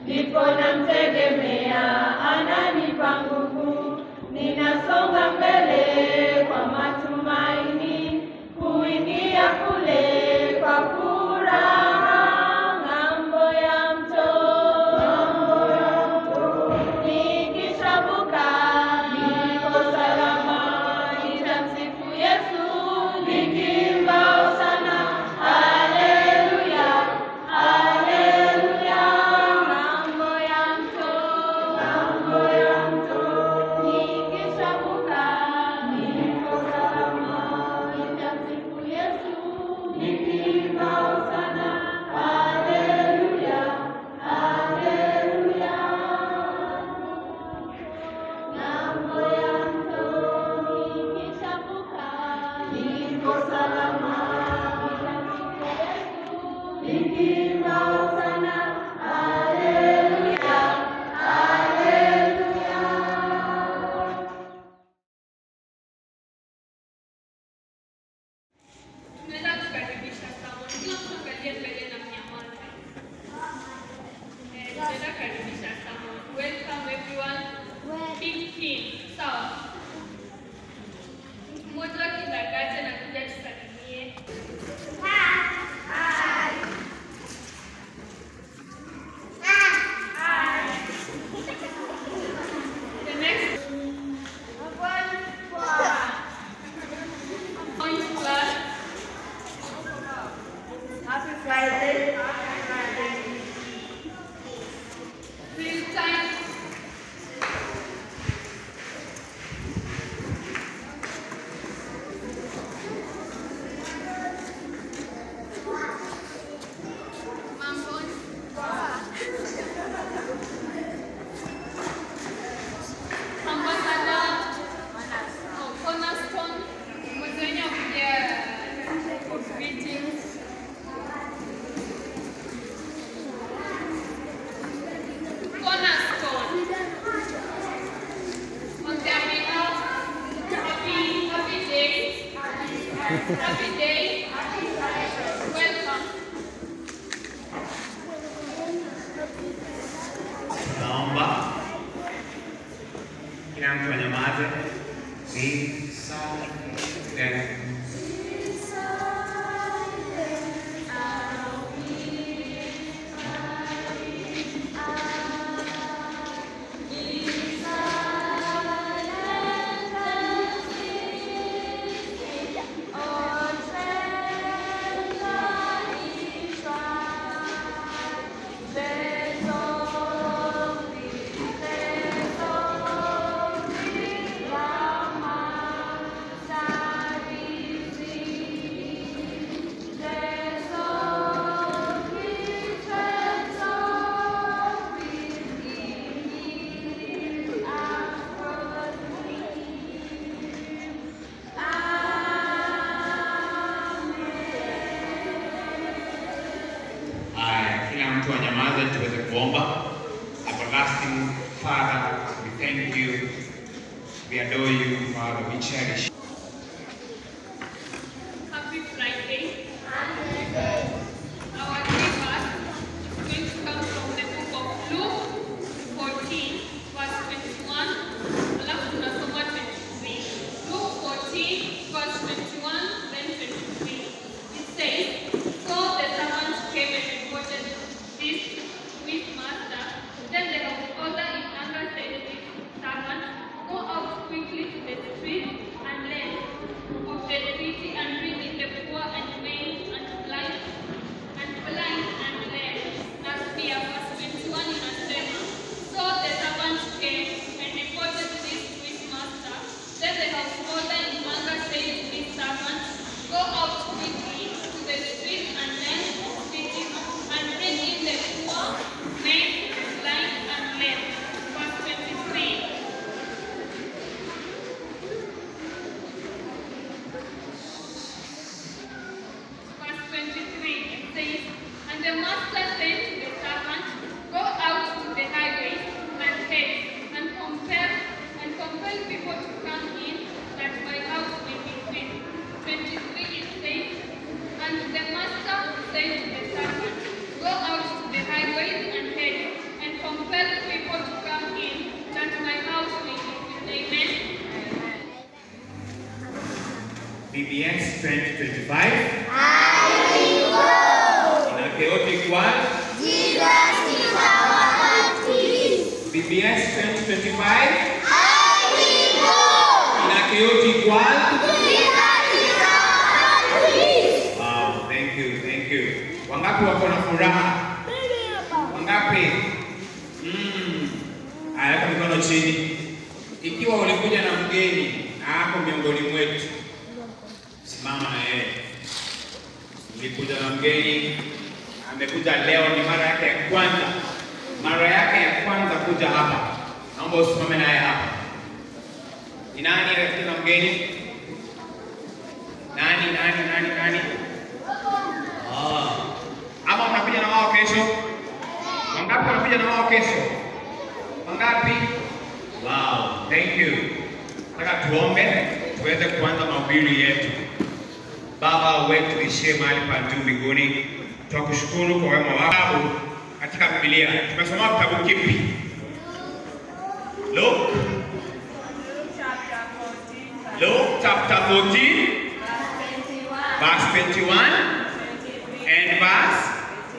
Ndipo namtegemea, ananipa nguvu, ninasonga mbele kwa matumaini, kuingia kule kwa furaha, ng'ambo ya mto. Nikishavuka Happy day. Welcome. Naomba kila mtu anyamaze. Be silent. Mtu anyamaze tuweze kuomba. Everlasting Father, we thank you, we adore you, Father, we cherish. Happy Friday. Happy day. Our verse is going to come from the book of Luke 14, verse 21. Alafu tunasoma 23. Luke 14, verse 21, then 23. It says, "So the servant came and reported this to his master. Then the householder in anger said to his servant, Go out quickly to the streets and lanes of the city and bring in the poor and maimed and blind and lame." Nasikia verse 21 inasema, "So the servant came and reported this to his master. Then the householder in anger said to his servant, Go out quickly to the streets and lanes of the city and bring in the poor, maimed, blind and lame." Verse 23. Verse 23, it says, "And the master said to the servant, Go out to the highways and hedges and compel people to come in, that my house may be filled." 23, it says, "And the master said to the servant, Go out to the highways and hedges and compel people to come in, that my house may be filled." Amen. BBS 2025. In a chaotic world, Jesus is our baptist. BBS 2025. In a chaotic world, Jesus is our baptist. Wow, thank you, thank you. Wangapi wako na furaha? Wangapi? Aweka mikono chini. Ikiwa ulikuja na mgeni na hapo miongoni mwetu, simama na yeye. Ulikuja na mgeni, amekuja leo, ni mara yake ya kwanza. Mara yake ya kwanza kuja hapa. Naomba usimame naye hapa. Ni nani rafiki na mgeni? Nani? Ama unakuja na wao kesho? Wangapi wanakuja na wao kesho? Wangapi? Wow, thank you. Nataka tuombe tuweze kuanza mahubiri yetu. Baba wetu ishie mahali pa juu mbinguni, tunakushukuru kwa wema wako katika Biblia. Tumesoma kitabu kipi? Luke chapter 14, verse 21 and verse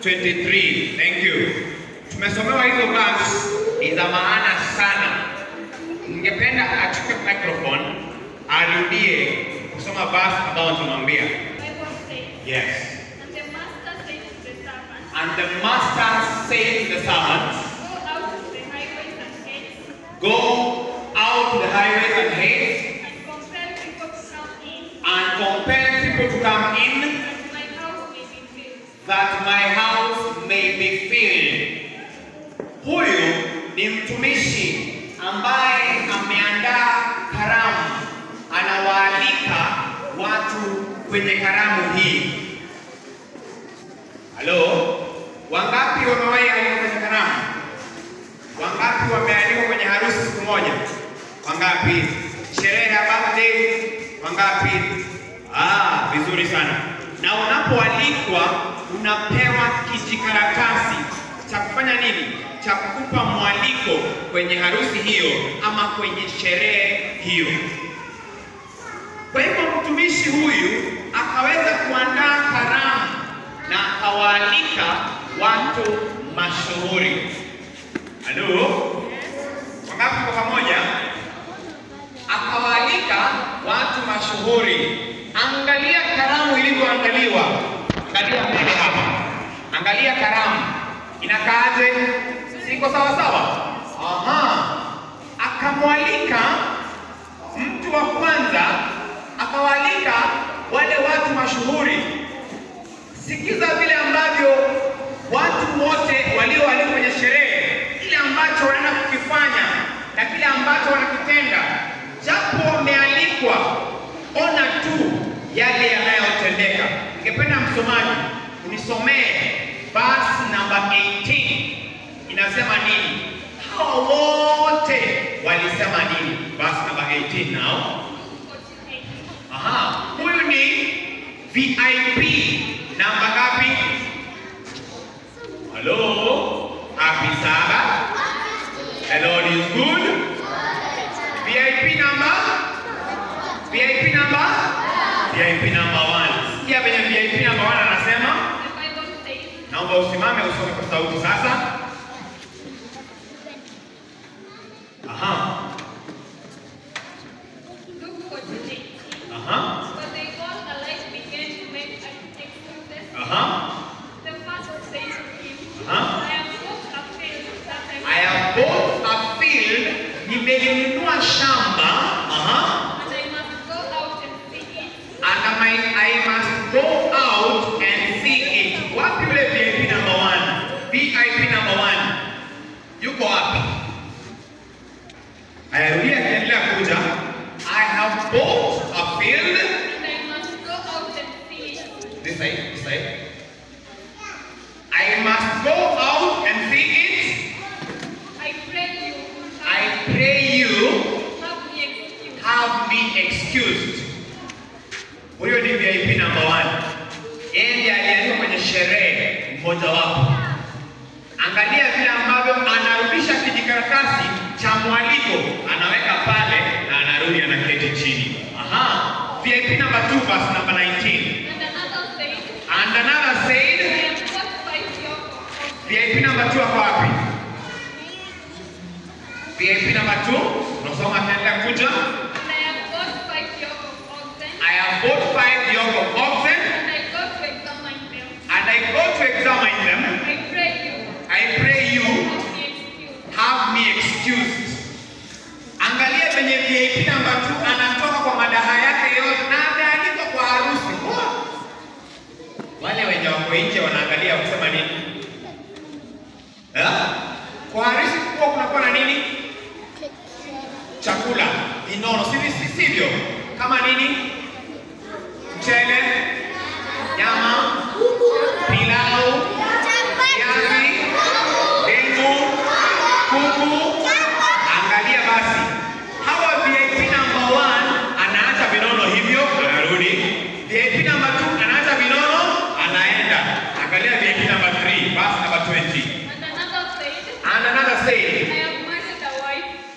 23. Thank you. Tumesomewa hizo verse ni za maana sana. Ningependa achukue microphone arudie kusoma verse ambayo tunamwambia. Yes. And the master said to the servant, Go out to the highways and hedges and compel people to come in, that my house may be filled. Huyu ni mtumishi ambaye ameandaa karamu, anawaalika watu kwenye karamu hii. Halo, wangapi wamewahi alikwa kwenye karamu? Wangapi wamealikwa kwenye harusi siku moja? Wangapi? Sherehe ya birthday? Wangapi? Vizuri sana. Na unapoalikwa unapewa kijikaratasi cha kufanya nini? Cha kukupa mwaliko kwenye harusi hiyo ama kwenye sherehe hiyo. Kwa hivyo mtumishi huyu akaweza kuandaa karamu na akawaalika watu mashuhuri. Halo? Wangapi kwa pamoja? Akawaalika watu mashuhuri. Angalia karamu ilivyoandaliwa. Angalia mbele hapa. Angalia karamu. Inakaaje? Siko sawa sawa? Akamwalika mtu wa kwanza, akawaalika wale watu mashuhuri. Sikiza vile ambavyo watu wote walioalikwa kwenye sherehe, kile ambacho wanaenda kukifanya na kile ambacho wanakitenda. Japo wamealikwa, ona tu yale yanayotendeka. Ningependa msomaji unisomee verse number 18. Inasema nini? Hao wote walisema nini? Verse number 18 now. Huyu ni VIP namba ngapi? Hello? Happy Sabbath. The Lord is good. VIP number? VIP number? VIP number 1. Sikia venye VIP number 1 anasema. Naomba usimame usome kwa sauti sasa. But they all alike began to make excuses. The first said to him, I have bought a field, nimelinunua shamba. And I must go out and see it. And I must go out and see it. Wapi yule VIP number 1? VIP number 1. Yuko wapi? Ayarudia kiendelea kuja. I have bought a field. And I must go out and see it. This side. I must go out and see it. I pray you. Have me excused. Huyo ni VIP number 1. Yeye ndiye aliyeitwa kwenye sherehe mmoja wapo. Angalia vile ambavyo anarudisha kijikaratasi cha mwaliko, anaweka pale na anarudi anaketi chini. VIP number 2 verse number 19. And another said, VIP number 2 ako wapi? VIP number 2, unasoma tena kuja. I have bought 5 yoke of oxen. And I go to examine them. I pray you. Have me excused. Angalia venye VIP number 2 anatoka kwa madaha yake yote na ameandika kwa harusi. Wale wenye wako nje wanaangalia kusema nini? Kwa harusi kwa kunakuwa na nini? Chakula, vinono, sivyo? Kama nini? Mchele, nyama, pilau, viazi, dengu, kuku. Angalia basi. Hawa VIP number 1 anaacha vinono hivyo, anarudi. VIP number 2 anaacha vinono, anaenda. Angalia VIP number 3, verse number 20. And another said,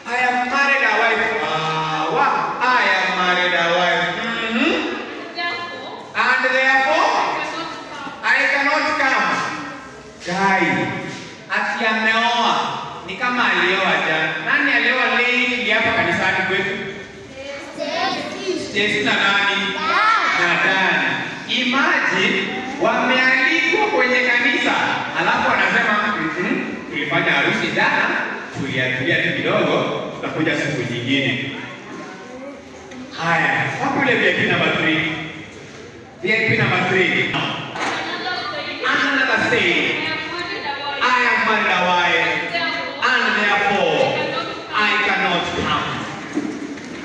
I have married a wife. I have married a wife. And therefore, I cannot come. Guy, ati ameoa. Ni kama alioa jana. Nani alioa late hapa kanisani kwetu? Stacy na nani? Na Dani. Imagine wamealikwa kwenye kanisa, alafu wanasema tulifanya harusi jana, tulia tu kidogo, tutakuja siku nyingine. Haya, hapo ile VIP number 3. VIP number 3. Another say, I have married a wife, and therefore I cannot come.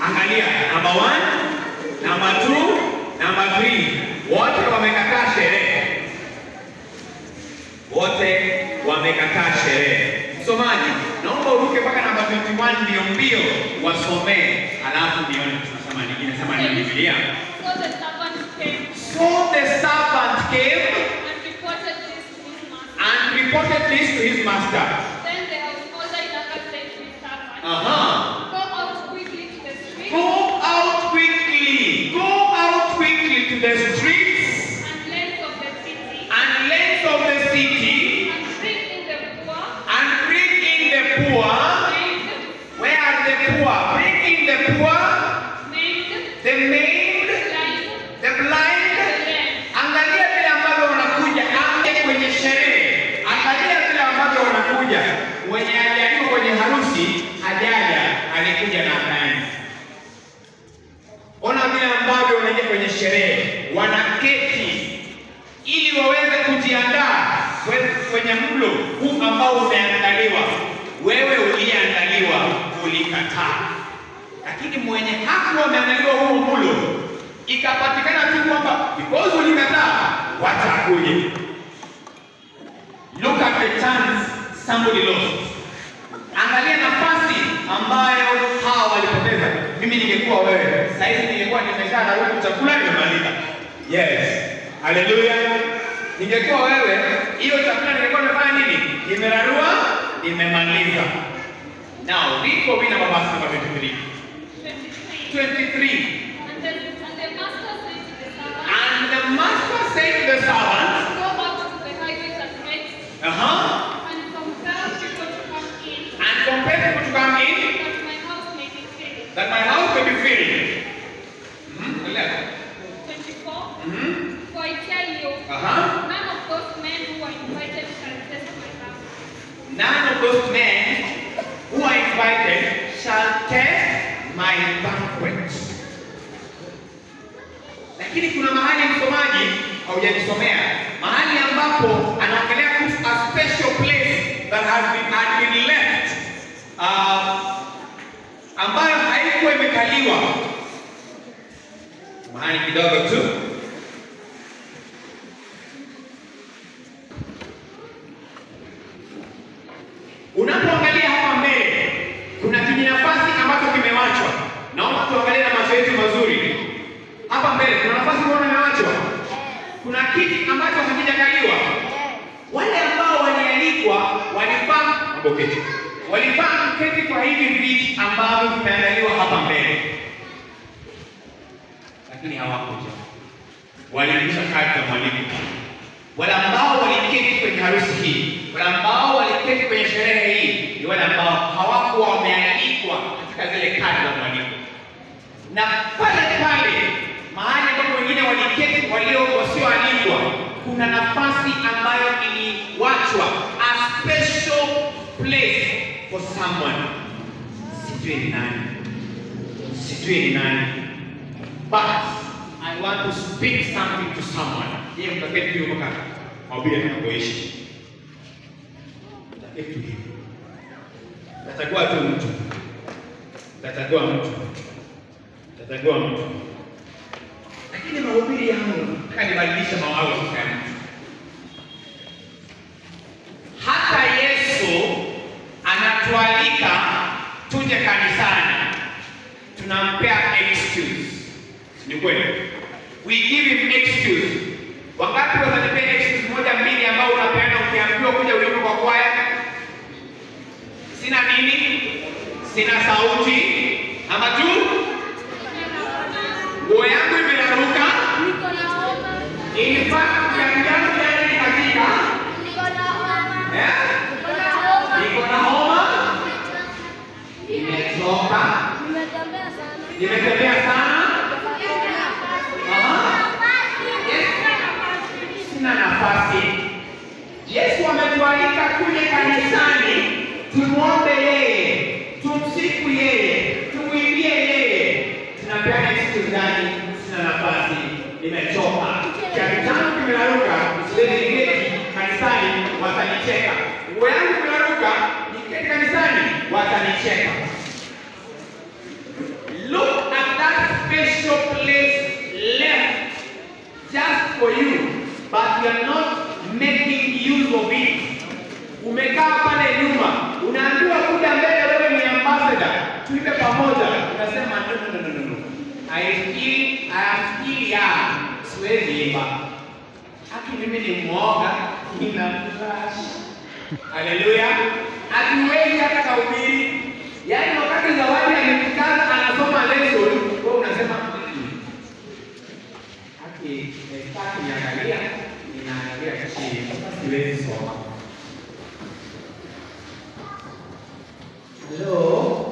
Angalia, number 1, number 2, number 3. Wote wamekataa sherehe. Wote wamekataa sherehe. Msomaji, naomba uruke mpaka namba 21 mbio wasomee, alafu nione tunasema nini. Nasema ni Biblia. So the servant So the servant came and reported this to his master. and reported this to his master. Then the householder in Agar said to his servant, Uh-huh. Go out quickly to the street Go out quickly. Go out quickly to the streets and lanes of the city, and lanes of the city and bring in the poor, and bring in the poor. maimed, Where are the poor? Bring in the poor, the maimed, blind, the blind. the lame. Angalia vile ambavyo wanakuja anje kwenye sherehe. Angalia vile ambavyo wanakuja. Mwenye hajaliwa kwenye harusi hajaja, alikuja na akaenda. Ona vile ambavyo wanaingia kwenye sherehe, wanaketi ili waweze kujiandaa kwenye mlo huu ambao umeandaliwa. Wewe uliyeandaliwa ulikataa, lakini mwenye hakuwa ameandaliwa huu mlo ikapatikana tu kwamba because ulikataa, wacha akuje. Look at the chance somebody lost. Angalia nafasi ambayo hawa walipoteza. Mimi ningekuwa wewe, sasa hivi ningekuwa nimeshararua chakula nimemaliza. Yes. Haleluya. Ningekuwa wewe, hiyo chakula ningekuwa nimefanya nini? Nimerarua, nimemaliza. Now, read for me number verse number 23. 23. And the master said to the servant, And the master said to the servant, Go out to the highways and hedges, and compel people to come in, and compel people to come in, that my house may be filled. that my house may be filled. 24. Mm-hmm. For I tell you, none of those men who are invited shall taste my house. None of those men who are invited shall taste my banquet. Lakini kuna mahali msomaji haujanisomea, mahali ambapo anaongelea kuhusu a special place that had been left, ambayo haikuwa imekaliwa. Mahali kidogo tu. Unapoangalia hapa mbele, kuna kijinafasi ambacho kimewachwa. Naomba tuangalie na macho yetu mazuri. Hapa mbele kuna nafasi mbona imewachwa? Kuna kiti ambacho hakijakaliwa. Wale ambao walialikwa walifaa kuketi kwa hivi viti ambavyo vimeandaliwa hapa mbele, lakini hawakuja. Walipisha kadi za mwalimu. Wale ambao waliketi kwenye harusi hii, wale ambao waliketi kwenye sherehe hii, ni wale ambao hawakuwa wamealikwa katika zile kadi za mwalimu. Na pale mahali ambapo wengine waliketi wasioalikwa, kuna nafasi ambayo iliwachwa, a special place for someone. Sijui ni nani. But I want to speak something to someone. Yeye mtaketi hiyo mpaka mahubiri yanapoishi. Mtaketi hiyo. Tatagua tu mtu. Lakini mahubiri yangu kanibadilisha mawazo sana. Hata Yesu anatualika tuje kanisani, tunampea excuse. Ni kweli? We give him excuse. Wakati watanipea excuse moja mbili ambao unapeana ukiambiwa kuja uimbe kwa kwaya, sina nini? Sina sauti ama tu nguo yangu imeraruka, ilifaa kukiambia mjani katika niko na homa, nimechoka, nimetembea sana, sina nafasi. Yesu ametualika tuje kanisani, tumuombe yeye, tumsifu yeye, tumwimbie yeye. Tunapeana excuse gani? Sina nafasi, nimechoka, kiatu changu kimeraruka, siwezi keti kanisani, watanicheka. Nguo yangu kimeraruka, niketi kanisani, watanicheka. Look at that special place left just for you, but you are not making use of it. Umekaa pale nyuma, unaambiwa kuja mbele, wewe ni ambassador, tuipe pamoja. Unasema no. I am still young. Siwezi imba. Haki mimi ni mwoga, nina flash. Haleluya. Hatuwezi hata kuhubiri. Yaani wakati Zawadi amekutana anasoma lesson, wewe unasema haki nataka niangalia, ninaangalia chini. Siwezi soma. Hello.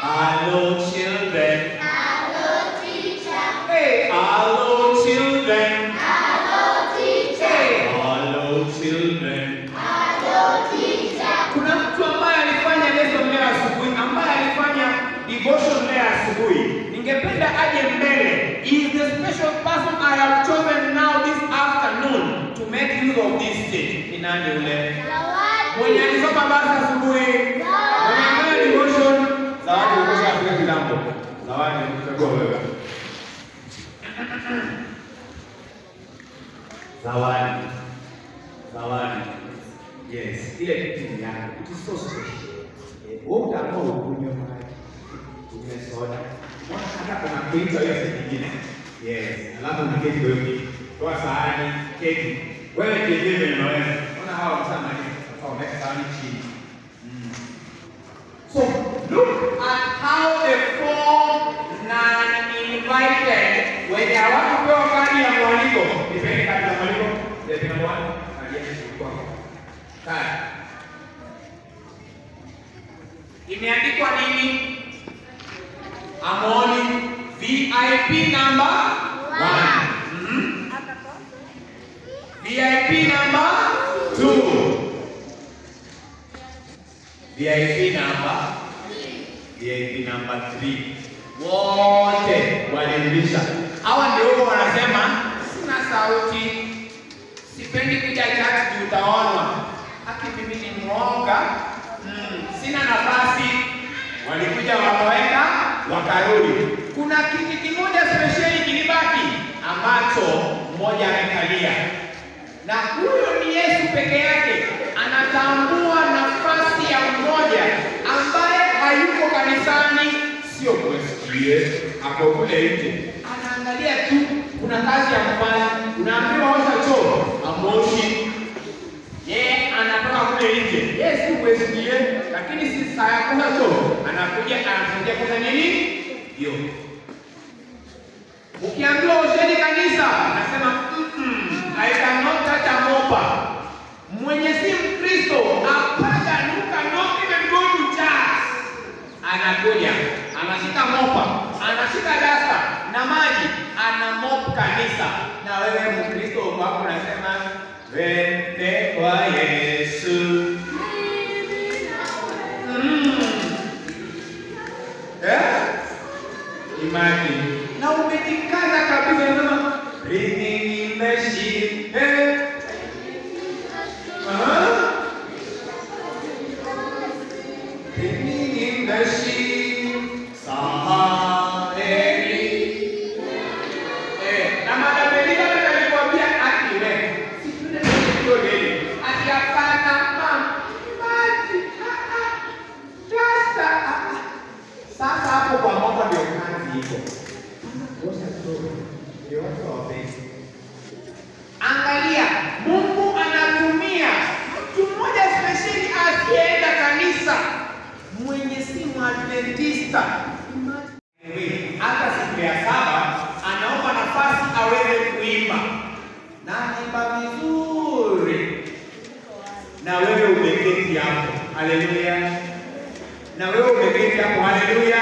Hello children. Hello teacher. Hey, hello children. Hello teacher. Hey, hello children. Hello teacher. Kuna mtu ambaye alifanya lesson leo asubuhi, ambaye alifanya devotion leo asubuhi. Ningependa aje mbele. He is the special person I have chosen now this afternoon to make use of this stage. Ni nani yule? Zawadi. Mwenye alisoma basi asubuhi. Mwenye amefanya devotion. Zawadi ukosha Afrika kilambo. Zawadi utachagua wewe. Zawadi. Zawadi. Yes, ile kitu yako. It is so special. Wewe utakuwa ukunywa maji. Kunywa soda. Hata kuna kuita hiyo nyingine. Yes, alafu unaketi kwa hiyo. Toa sahani, keki. Wewe kijeje unaweza. Ona hawa msama hivi. Sasa wameka sahani chini. So, look at how the four non-invited, when they are to go kadi ya mwaliko, nipende kadi ya mwaliko, the number one, kadi ya mwaliko. Kadi. Imeandikwa nini? Amoni, VIP number 1. VIP number 2. VIP number 3. Wote walirudisha. Hawa ndio wanasema sina sauti. Sipendi kuja church juu utaonwa. Haki mimi ni mwoga. Sina nafasi. Walikuja wakaweka wakarudi. Kuna kiti kimoja speciali kilibaki ambacho mmoja amekalia. Na huyo ni Yesu peke yake. Anatambua nafasi ya mmoja ambaye hayuko kanisani, sio kusikie, hapo kule nje. Anaangalia tu kuna kazi ya kufanya, unaambiwa osha choo, amoshi. Yeye anatoka kule nje. Yes, kusikie, lakini si saa ya kuosha choo. Anakuja anasaidia kwa nini? Hiyo. Ukiambiwa osheni kanisa, anasema I cannot touch a mopa. Mwenye si Mkristo apaka nuka not even go to church. Anakuja, anashika mopa, anashika dasta na maji, anamop kanisa. Na wewe Mkristo wako unasema wende kwa Yesu. Imagine. Na umejikaza kabisa unasema breathing in the ship. Breathing in the ship. Sahari. Na Madam Elida alikwambia ati wewe. Situne ndio leo. Ati hapana maji. Sasa hapo kwa mambo ndio kazi iko. Angalia, Mungu anatumia mtu mmoja speciali asiyeenda kanisa, mwenye si Mwadventista. Hata siku ya 7 anaomba nafasi aweze kuimba. Na anaimba vizuri. Na wewe umeketi hapo. Haleluya. Na wewe umeketi hapo. Haleluya.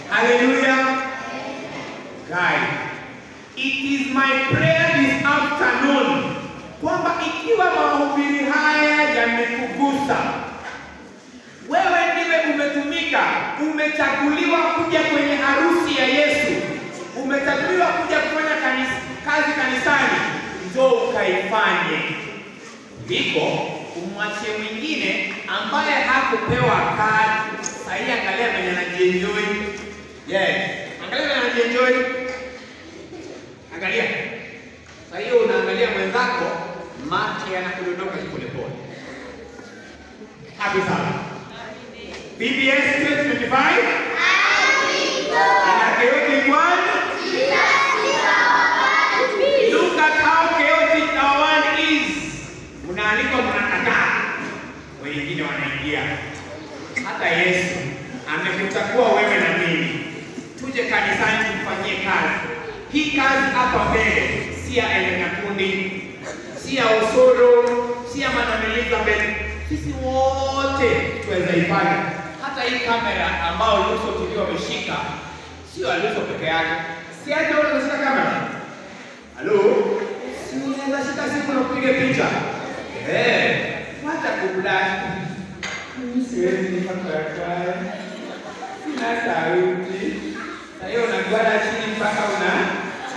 Haleluya. Guys, it is my prayer this afternoon kwamba ikiwa mahubiri haya yamekugusa, wewe ndiwe umetumika, umechaguliwa kuja kwenye harusi ya Yesu, umechaguliwa kuja kufanya kazi kanisani, njoo ukaifanye. Ndiko umwachie mwingine ambaye hakupewa kadi. Sasa angalia venye anajienjoy. Yes, angalia venye anajienjoy. Angalia. Sasa hiyo unaangalia mwenzako, mate yanakudondoka polepole. Happy sana. BBS 2025. Happy. Hii kazi hapa mbele si ya Nyakundi, si ya Osoro, si ya Madam Elizabeth. Sisi wote tuweza ifanya. Hata hii kamera ambao Luso TV wameshika, sio Luso peke yake. Si hata wale wanashika kamera. Halo? Si unaweza shika simu na kupiga picha. Wacha kublash. Siwezi nikakata. Sina sauti. Na hiyo unagwada chini mpaka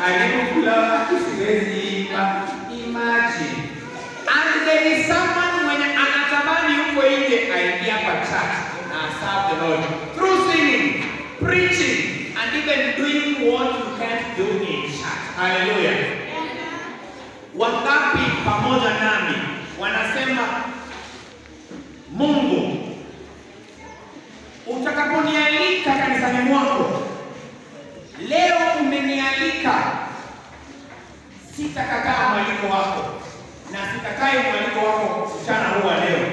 haribu kula watu siwezi ipa. Imagine. And there is someone mwenye anatamani huko nje aingia kwa church na serve the Lord through singing, preaching, and even doing what you can't do in church. Hallelujah. Wangapi pamoja nami wanasema, Mungu, utakaponialika kanisani mwako, leo umenialika, sitakataa mwaliko wako na sitakae mwaliko wako mchana huu wa leo.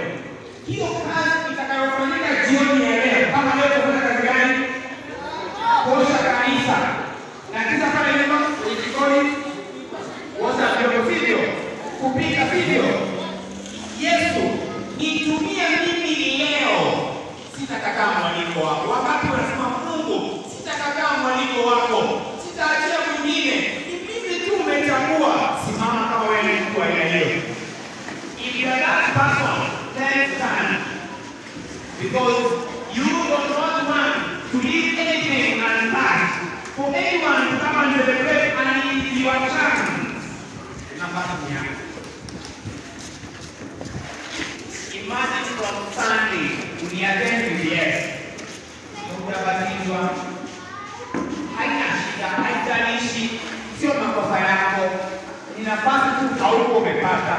Hiyo kazi itakayofanyika jioni ya leo, kama leo tufanya kazi gani? Kuosha kanisa. Na kisha pale nyuma kwenye jikoni kuosha vyombo hivyo, kupika hivyo. Yesu, nitumie mimi leo, sitakataa mwaliko wako. Wakati wanasema Mungu, sitakataa mwaliko wako, sitaachia mwingine, ni mimi tu umechagua, simama kama wewe ni mtu wa aina hiyo. If you are that person, then stand. Because you don't want to leave anything untouched. For anyone to come under the grave and it's your chance. Imagine from Sunday, uniattend yes. Utabatizwa. Haina shida, haijalishi, sio makosa yako. Ni nafasi tu hauko umepata.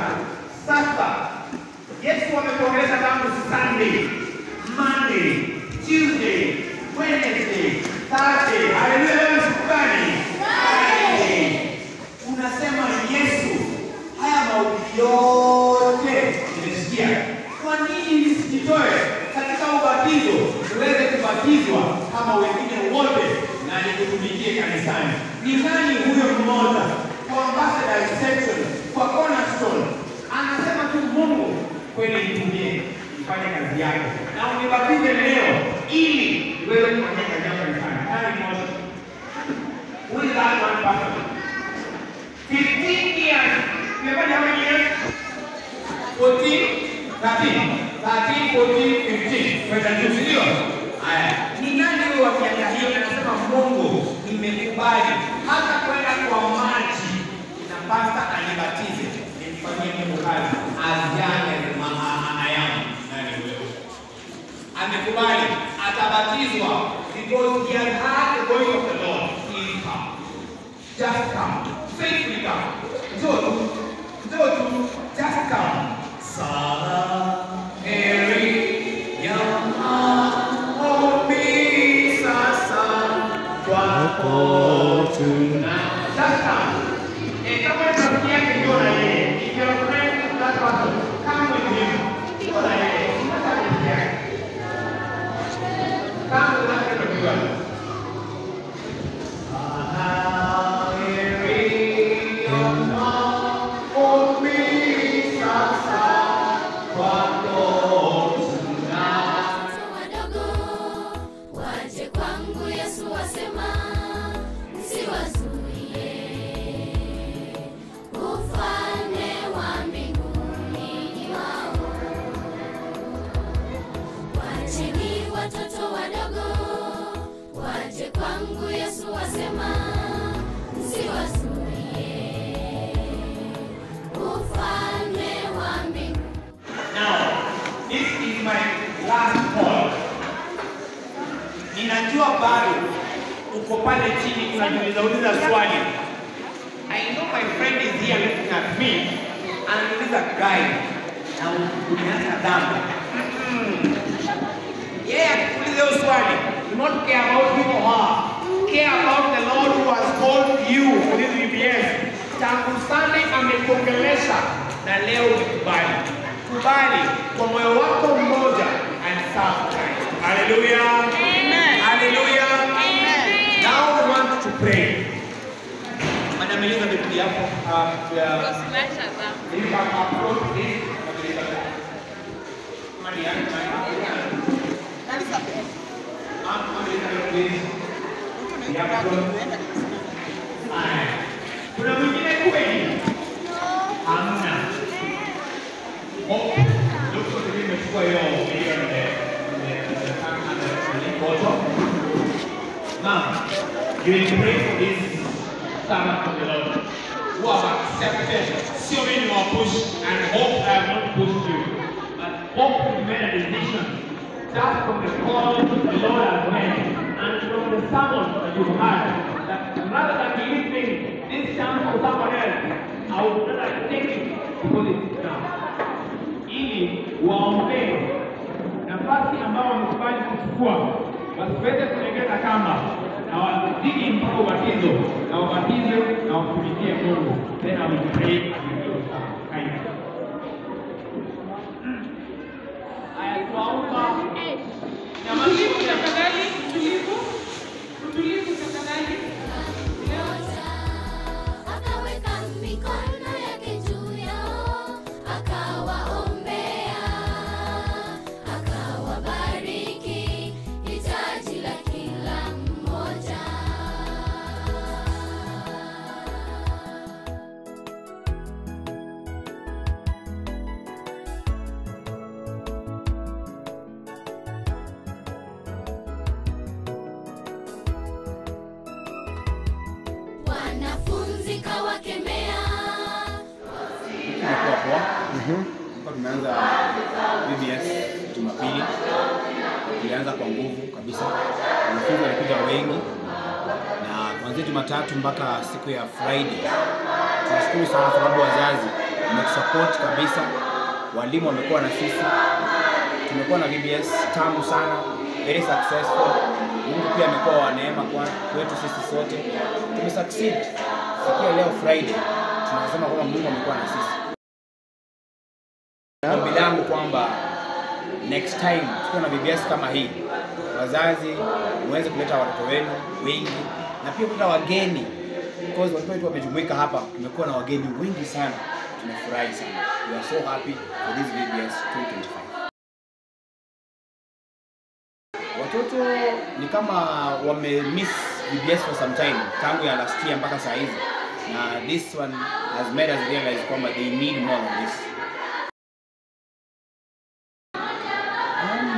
Sasa, Yesu ametuongelesha tangu Sunday, Monday, Tuesday, Wednesday, Thursday. Haleluya, leo siku gani? Friday. Unasema Yesu, haya mahubiri yote nimesikia. Kwa nini nisijitoe katika ubatizo niweze kubatizwa kama wengine wote na nikutumikie kanisani? Ni nani huyo mmoja kwa ambassador section, kwa cornerstone? Anasema tu Mungu, kweli nitumie nifanye kazi yako na unibatize leo ili niweze kufanya kazi yako kanisani. Nani mmoja? Who is that one person? 15 years. Remember how many years? 14, 13, 14, 15. Kwenda juu, sio? Haya. Ni nani huyo wa miaka hiyo anasema Mungu, nimekubali hata kwenda kwa maji na pasta anibatize, nimfanyie Mungu kazi aziane anayamu. Nani huyo? Amekubali atabatizwa because he has heard the voice of the Lord. He will come. Just come. Faithfully come. Just come. Sala Eri Yama Omi Sasa Kwako Tuna. Just come. Kama rafiki yake ndio na yeye. If your friend is that person, come with him. Ndio na yeye. Hata rafiki yake. Come with that friend of yours. Ninajua bado uko pale chini unajiuliza swali. I know my friend is here looking at me and anauliza guy na uniacha damu. Yeah, akikuuliza hiyo swali, do not care about him or her. Care about the Lord who has called you for this VBS. Tangu Sunday amekuongelesha na leo ukubali. Kubali kwa moyo wako mmoja and serve Christ. Hallelujah. Amen. Hallelujah. Amen. Now we want to pray. Kuna mwingine kweli? Hamna. Looks like we must go here Now, you will pray for this servant of the Lord who have accepted so many more push and hope I have not pushed you, but hope to made a decision just from the call the Lord has made and from the sermon that you had, that rather than leaving this chance for someone else, I would rather take it because it's now. Ili waombee nafasi ambao wamekubali kuchukua wasiweze kulegeza kamba na wazidi mpaka ubatizo na wabatizwe na watumikie Mungu. Then I will pray and you will kind. Aya, tuomba. Utulivu tafadhali, utulivu tafadhali. Akaweka mikono yake juu yao, akawaombea, akawabariki hitaji la kila mmoja. Wanafunzi kawakemea. Tumeanza BBS Jumapili, tulianza kwa nguvu kabisa. Wanafunzi walikuja wengi na kuanzia Jumatatu mpaka siku ya Friday. Tunashukuru sana sababu wazazi wametusupport kabisa. Walimu wamekuwa na sisi. Tumekuwa na BBS tamu sana, very successful. Mungu pia amekuwa wa neema kwetu sisi sote. Tumesucceed. Siku ya leo Friday tunasema kwamba Mungu amekuwa na sisi. Ombi langu kwamba next time tukiwa na BBS kama hii, wazazi muweze kuleta watoto wenu wengi na pia kuleta wageni, because watoto wetu wamejumuika hapa. Tumekuwa na wageni wengi sana, tumefurahi sana. We are so happy for this BBS 2025. Watoto ni kama wame miss BBS for some time, tangu ya last year mpaka saa hizi, na this one has made us realize kwamba they need more of this.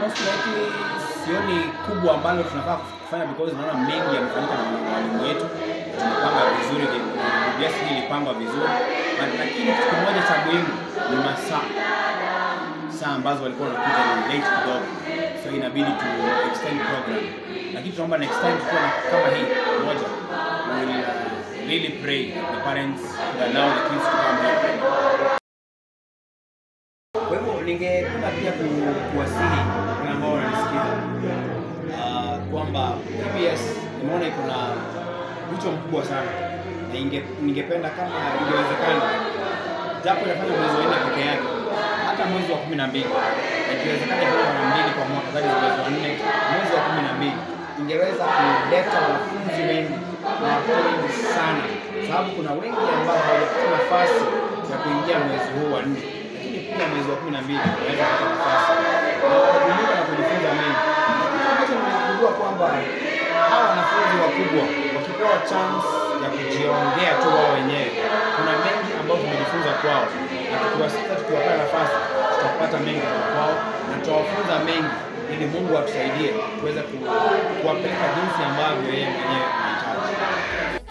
Most likely sioni kubwa ambalo tunafaa kufanya because naona mengi yamefanyika na walimu wetu. Tumepanga vizuri, BBS hii ilipangwa vizuri, lakini kitu kimoja cha muhimu ni saa ambazo walikuwa wanakuja ni late kidogo, so inabidi tu extend program. Lakini tunaomba next time tukiwa kama hii moja, we will really pray the parents to allow the kids to come here. Kwa hivyo ningependa pia kuwasihi wale ambao wananisikiza kwamba BBS nimeona iko na mwicho mkubwa sana, na ningependa kama ingewezekana, japo inafanya mwezi wa 4 peke yake, hata mwezi wa 12 ikiwezekana kwa mara 2 kwa mwaka, zaidi mwezi wa 4, mwezi wa 12 ingeweza kuleta wanafunzi wengi na watoto wengi sana, sababu kuna wengi ambao hawajapata nafasi ya kuingia mwezi huu wa 4. Pia mwezi wa 12 unaweza kupata nafasi na kujifunza na kujifunza mengi. Ambacho nimegundua kwamba hawa wanafunzi wakubwa wakipewa chance ya kujiongea tu wao wenyewe, kuna mengi ambayo tumejifunza kwao, na tukiwasikiza, tukiwapa nafasi, tutapata mengi kwao na tutawafunza mengi, ili Mungu atusaidie tuweze kuwapeleka jinsi ambavyo yeye mwenyewe anahitaji.